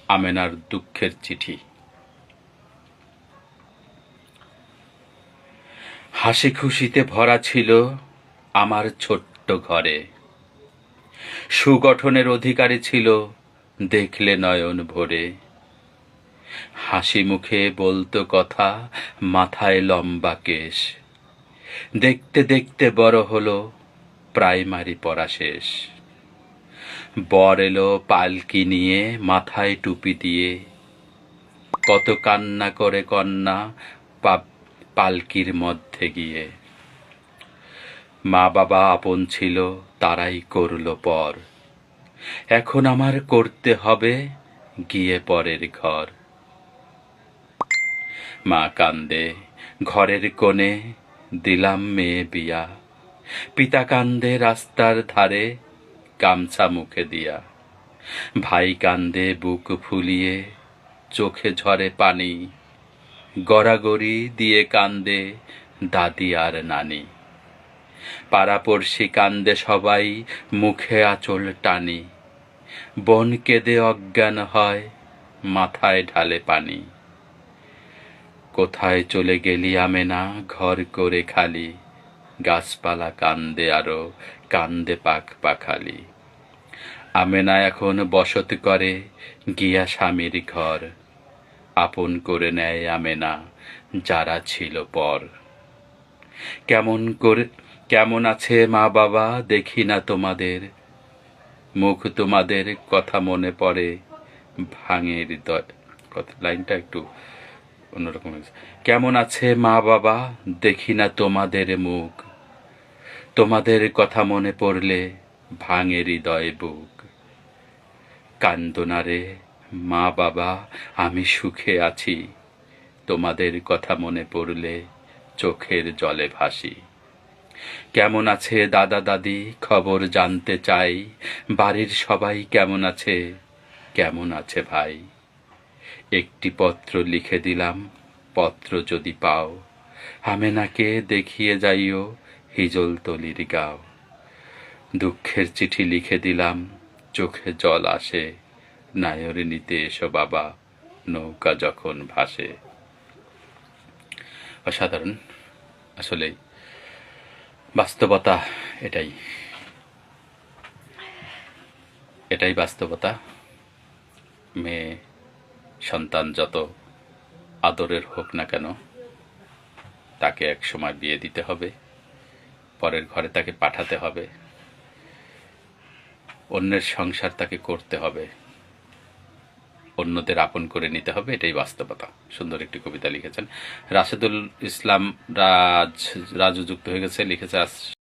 আমেনার দুঃখের চিঠি। হাসি খুশিতে ভরা ছিল আমার ছোট্ট ঘরে, সুগঠনের অধিকারী ছিল দেখলে নয়ন ভরে। হাসি মুখে বলতো কথা, মাথায় লম্বা কেশ, দেখতে দেখতে বড় হলো প্রাইমারি পড়া শেষ। বর এলো পালকি নিয়ে, মাথায় টুপি দিয়ে, কত কান্না করে কন্যা পালকির মধ্যে গিয়ে। মা বাবা আপন ছিল, তারাই করলো পর, এখন আমার করতে হবে গিয়ে পরের ঘর। মা কান্দে ঘরের কোণে, দিলাম মেয়ে বিয়া, পিতা কান্দে রাস্তার ধারে গামছা মুখে দিয়া। ভাই কান্দে বুক ফুলিয়ে, চোখে ঝরে পানি, গড়াগড়ি দিয়ে কান্দে দাদি আর নানি। পাড়াপড়শি কান্দে সবাই, মুখে আঁচল টানি, বোন কেঁদে অজ্ঞান হয়, মাথায় ঢালে পানি। কোথায় চলে গেলি আমেনা, ঘর করে খালি, গাছপালা কান্দে আরো, কান্দে পাখ পাখালি। আমেনা এখন বসত করে গিয়া স্বামীর ঘর, আপন করে নেয় আমেনা যারা ছিল পর। কেমন আছে মা বাবা, দেখি না তোমাদের মুখ, তোমাদের কথা মনে পড়ে ভাঙে হৃদয়। লাইনটা একটু অন্যরকম হয়েছে। কেমন আছে মা বাবা, দেখি না তোমাদের মুখ, তোমাদের কথা মনে পড়লে ভাঙে হৃদয় বুক। কান্দো না রে মা বাবা, আমি সুখে আছি, তোমাদের কথা মনে পড়লে চোখের জলে ভাসি। কেমন আছে দাদা দাদি, খবর জানতে চাই, বাড়ির সবাই কেমন আছে, কেমন আছে ভাই। একটি পত্র লিখে দিলাম, পত্র যদি পাও, আমেনাকে দেখিয়ে যাইও হিজলতলির গাঁও। দুঃখের চিঠি লিখে দিলাম, চোখে জল আসে, নায়রে নিতে এসো বাবা, নৌকা যখন ভাসে। অসাধারণ। আসলে বাস্তবতা এটাই বাস্তবতা। মেয়ে সন্তান যত আদরের হোক না কেন, তাকে এক সময় বিয়ে দিতে হবে, পরের ঘরে তাকে পাঠাতে হবে, অন্যের সংসার তাকে করতে হবে, অন্যদের আপন করে নিতে হবে, এটাই বাস্তবতা। সুন্দর একটি কবিতা লিখেছেন রাশেদুল ইসলাম। রাজু যুক্ত হয়ে গেছে, লিখেছে